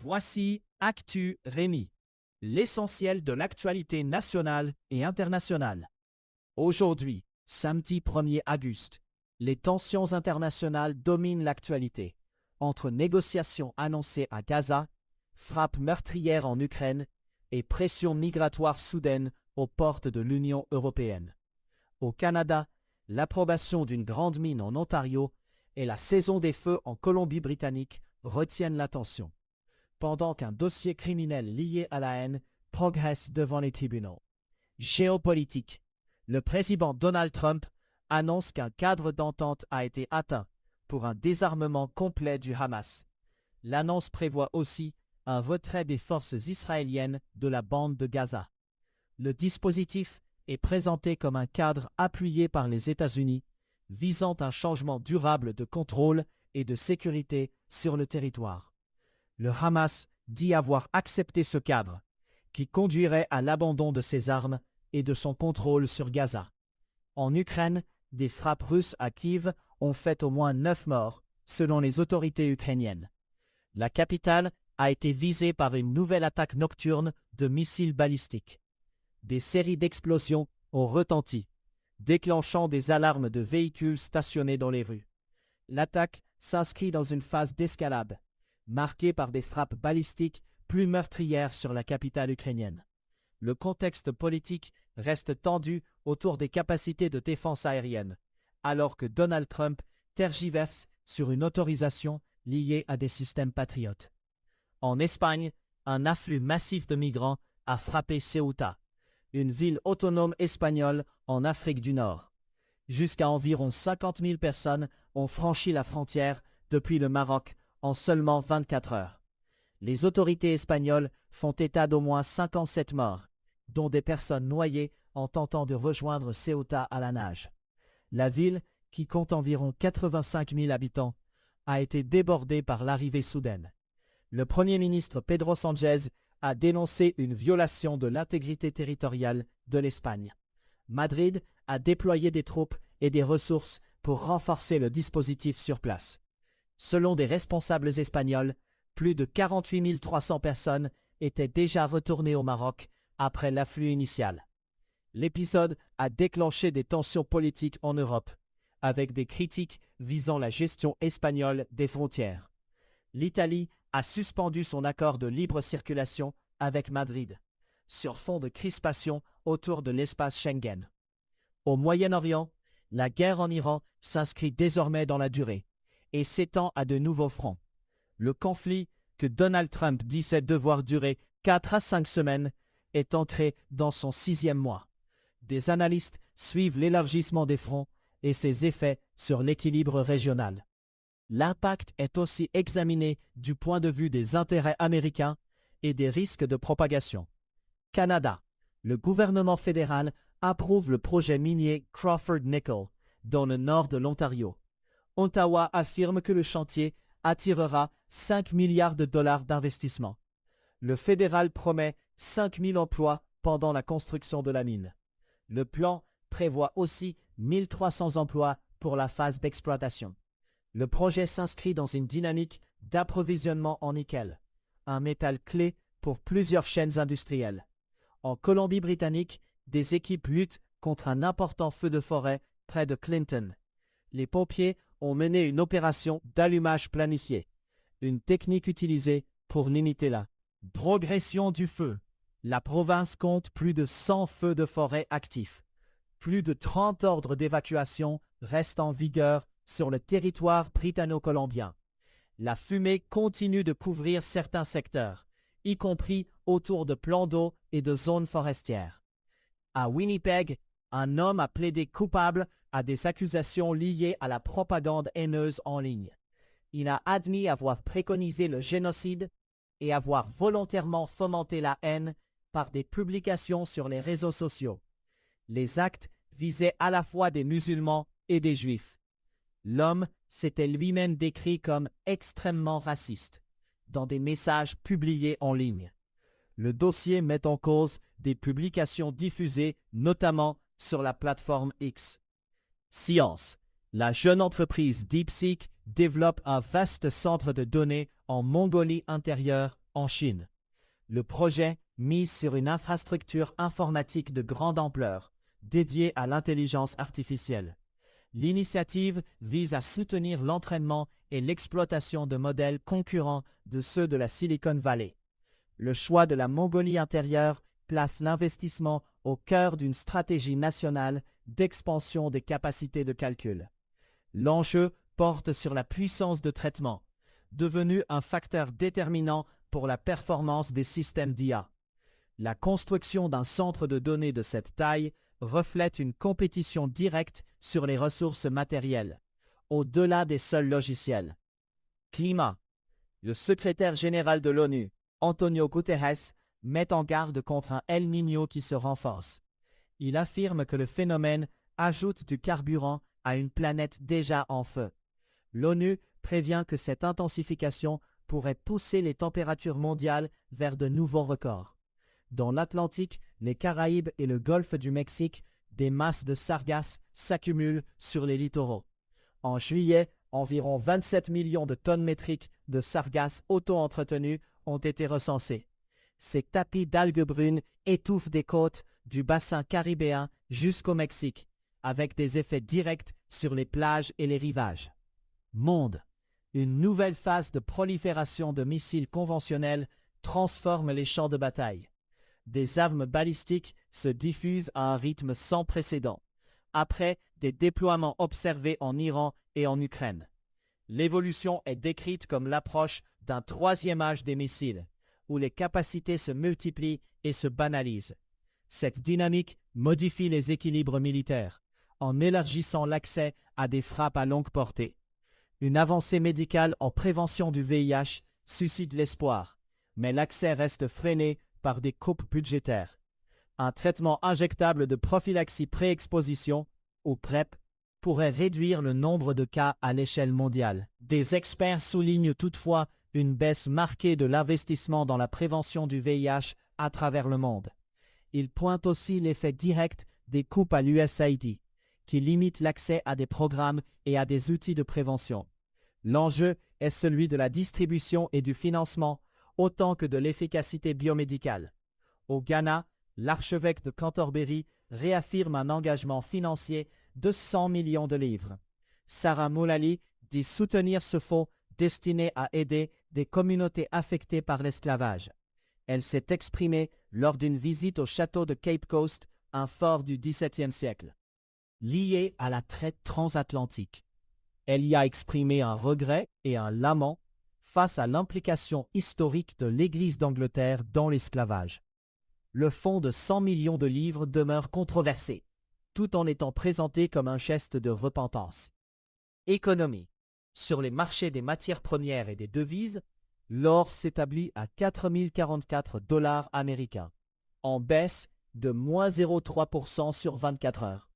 Voici Actu Rémi, l'essentiel de l'actualité nationale et internationale. Aujourd'hui, samedi 1er auguste, les tensions internationales dominent l'actualité, entre négociations annoncées à Gaza, frappes meurtrières en Ukraine et pression migratoire soudaine aux portes de l'Union européenne. Au Canada, l'approbation d'une grande mine en Ontario et la saison des feux en Colombie-Britannique retiennent l'attention, pendant qu'un dossier criminel lié à la haine progresse devant les tribunaux. Géopolitique. Le président Donald Trump annonce qu'un cadre d'entente a été atteint pour un désarmement complet du Hamas. L'annonce prévoit aussi un retrait des forces israéliennes de la bande de Gaza. Le dispositif est présenté comme un cadre appuyé par les États-Unis, visant un changement durable de contrôle et de sécurité sur le territoire. Le Hamas dit avoir accepté ce cadre, qui conduirait à l'abandon de ses armes et de son contrôle sur Gaza. En Ukraine, des frappes russes à Kiev ont fait au moins 9 morts, selon les autorités ukrainiennes. La capitale a été visée par une nouvelle attaque nocturne de missiles balistiques. Des séries d'explosions ont retenti, déclenchant des alarmes de véhicules stationnés dans les rues. L'attaque s'inscrit dans une phase d'escalade, marquée par des frappes balistiques plus meurtrières sur la capitale ukrainienne. Le contexte politique reste tendu autour des capacités de défense aérienne, alors que Donald Trump tergiverse sur une autorisation liée à des systèmes patriotes. En Espagne, un afflux massif de migrants a frappé Ceuta, une ville autonome espagnole en Afrique du Nord. Jusqu'à environ 50 000 personnes ont franchi la frontière depuis le Maroc en seulement 24 heures. Les autorités espagnoles font état d'au moins 57 morts, dont des personnes noyées en tentant de rejoindre Ceuta à la nage. La ville, qui compte environ 85 000 habitants, a été débordée par l'arrivée soudaine. Le Premier ministre Pedro Sánchez a dénoncé une violation de l'intégrité territoriale de l'Espagne. Madrid a déployé des troupes et des ressources pour renforcer le dispositif sur place. Selon des responsables espagnols, plus de 48 300 personnes étaient déjà retournées au Maroc après l'afflux initial. L'épisode a déclenché des tensions politiques en Europe, avec des critiques visant la gestion espagnole des frontières. L'Italie a suspendu son accord de libre circulation avec Madrid, sur fond de crispation autour de l'espace Schengen. Au Moyen-Orient, la guerre en Iran s'inscrit désormais dans la durée et s'étend à de nouveaux fronts. Le conflit, que Donald Trump disait devoir durer 4 à 5 semaines, est entré dans son 6e mois. Des analystes suivent l'élargissement des fronts et ses effets sur l'équilibre régional. L'impact est aussi examiné du point de vue des intérêts américains et des risques de propagation. Canada. Le gouvernement fédéral approuve le projet minier Crawford Nickel dans le nord de l'Ontario. Ottawa affirme que le chantier attirera 5 milliards de dollars d'investissement. Le fédéral promet 5 000 emplois pendant la construction de la mine. Le plan prévoit aussi 1 300 emplois pour la phase d'exploitation. Le projet s'inscrit dans une dynamique d'approvisionnement en nickel, un métal clé pour plusieurs chaînes industrielles. En Colombie-Britannique, des équipes luttent contre un important feu de forêt près de Clinton. Les pompiers ont mené une opération d'allumage planifié, une technique utilisée pour limiter la progression du feu. La province compte plus de 100 feux de forêt actifs. Plus de 30 ordres d'évacuation restent en vigueur sur le territoire britanno-colombien. La fumée continue de couvrir certains secteurs, y compris autour de plans d'eau et de zones forestières. À Winnipeg, un homme a plaidé coupable à des accusations liées à la propagande haineuse en ligne. Il a admis avoir préconisé le génocide et avoir volontairement fomenté la haine par des publications sur les réseaux sociaux. Les actes visaient à la fois des musulmans et des juifs. L'homme s'était lui-même décrit comme extrêmement raciste dans des messages publiés en ligne. Le dossier met en cause des publications diffusées notamment sur la plateforme X. Science. La jeune entreprise DeepSeek développe un vaste centre de données en Mongolie intérieure en Chine. Le projet mise sur une infrastructure informatique de grande ampleur, dédiée à l'intelligence artificielle. L'initiative vise à soutenir l'entraînement et l'exploitation de modèles concurrents de ceux de la Silicon Valley. Le choix de la Mongolie intérieure place l'investissement au cœur d'une stratégie nationale d'expansion des capacités de calcul. L'enjeu porte sur la puissance de traitement, devenue un facteur déterminant pour la performance des systèmes d'IA. La construction d'un centre de données de cette taille reflète une compétition directe sur les ressources matérielles, au-delà des seuls logiciels. Climat. Le secrétaire général de l'ONU, Antonio Guterres, met en garde contre un El Niño qui se renforce. Il affirme que le phénomène ajoute du carburant à une planète déjà en feu. L'ONU prévient que cette intensification pourrait pousser les températures mondiales vers de nouveaux records. Dans l'Atlantique, les Caraïbes et le golfe du Mexique, des masses de sargasses s'accumulent sur les littoraux. En juillet, environ 27 millions de tonnes métriques de sargasses auto-entretenues ont été recensées. Ces tapis d'algues brunes étouffent des côtes du bassin caribéen jusqu'au Mexique, avec des effets directs sur les plages et les rivages. Monde. Une nouvelle phase de prolifération de missiles conventionnels transforme les champs de bataille. Des armes balistiques se diffusent à un rythme sans précédent, après des déploiements observés en Iran et en Ukraine. L'évolution est décrite comme l'approche d'un troisième âge des missiles, où les capacités se multiplient et se banalisent. Cette dynamique modifie les équilibres militaires, en élargissant l'accès à des frappes à longue portée. Une avancée médicale en prévention du VIH suscite l'espoir, mais l'accès reste freiné par des coupes budgétaires. Un traitement injectable de prophylaxie pré-exposition, ou PrEP, pourrait réduire le nombre de cas à l'échelle mondiale. Des experts soulignent toutefois une baisse marquée de l'investissement dans la prévention du VIH à travers le monde. Ils pointent aussi l'effet direct des coupes à l'USAID, qui limitent l'accès à des programmes et à des outils de prévention. L'enjeu est celui de la distribution et du financement, autant que de l'efficacité biomédicale. Au Ghana, l'archevêque de Canterbury réaffirme un engagement financier de 100 millions de livres. Sarah Moulali dit soutenir ce fonds destiné à aider des communautés affectées par l'esclavage. Elle s'est exprimée lors d'une visite au château de Cape Coast, un fort du XVIIe siècle. Lié à la traite transatlantique. Elle y a exprimé un regret et un lament face à l'implication historique de l'Église d'Angleterre dans l'esclavage. Le fonds de 100 millions de livres demeure controversé, tout en étant présenté comme un geste de repentance. Économie. Sur les marchés des matières premières et des devises, l'or s'établit à 4 044 $ américains, en baisse de moins 0,3% sur 24 heures.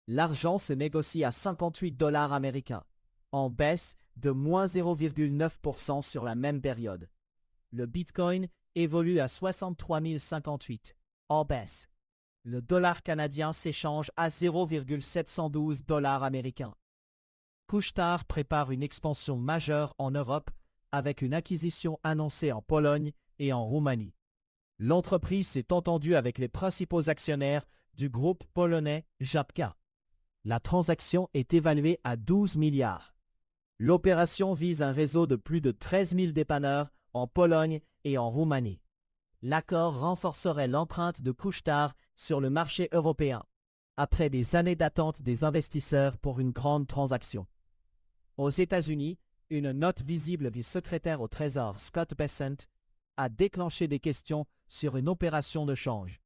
L'argent se négocie à 58 $ américains, en baisse de moins 0,9% sur la même période. Le Bitcoin évolue à 63 058, en baisse. Le dollar canadien s'échange à 0,712 $ américains. Couche-Tard prépare une expansion majeure en Europe avec une acquisition annoncée en Pologne et en Roumanie. L'entreprise s'est entendue avec les principaux actionnaires du groupe polonais Żabka. La transaction est évaluée à 12 milliards. L'opération vise un réseau de plus de 13 000 dépanneurs en Pologne et en Roumanie. L'accord renforcerait l'empreinte de Couche-Tard sur le marché européen, après des années d'attente des investisseurs pour une grande transaction. Aux États-Unis, une note visible du secrétaire au Trésor Scott Bessent a déclenché des questions sur une opération de change.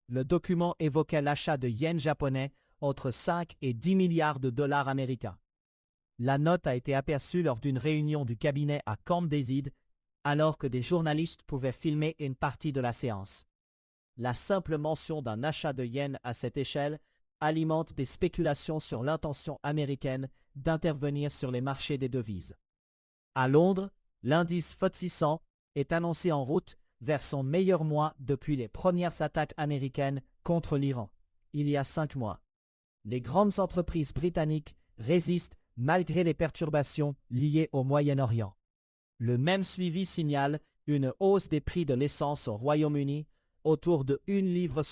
Le document évoquait l'achat de yens japonais entre 5 et 10 milliards de dollars américains. La note a été aperçue lors d'une réunion du cabinet à Camp David, alors que des journalistes pouvaient filmer une partie de la séance. La simple mention d'un achat de yens à cette échelle alimente des spéculations sur l'intention américaine d'intervenir sur les marchés des devises. À Londres, l'indice FTSE 100 est annoncé en route vers son meilleur mois depuis les premières attaques américaines contre l'Iran, il y a 5 mois. Les grandes entreprises britanniques résistent malgré les perturbations liées au Moyen-Orient. Le même suivi signale Une hausse des prix de l'essence au Royaume-Uni, autour de 1,60 livre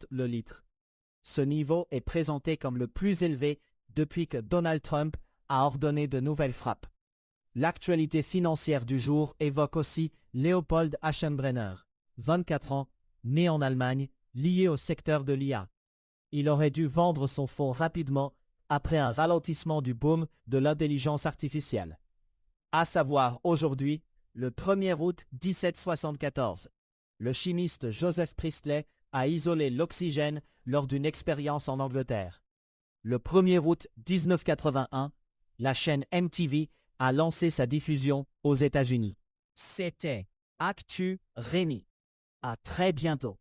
le litre. Ce niveau est présenté comme le plus élevé depuis que Donald Trump a ordonné de nouvelles frappes. L'actualité financière du jour évoque aussi Leopold Aschenbrenner, 24 ans, né en Allemagne, lié au secteur de l'IA. Il aurait dû vendre son fonds rapidement après un ralentissement du boom de l'intelligence artificielle. À savoir aujourd'hui, le 1er août 1774, le chimiste Joseph Priestley a isolé l'oxygène lors d'une expérience en Angleterre. Le 1er août 1981, la chaîne MTV a lancé sa diffusion aux États-Unis. C'était Actu Rémi. À très bientôt.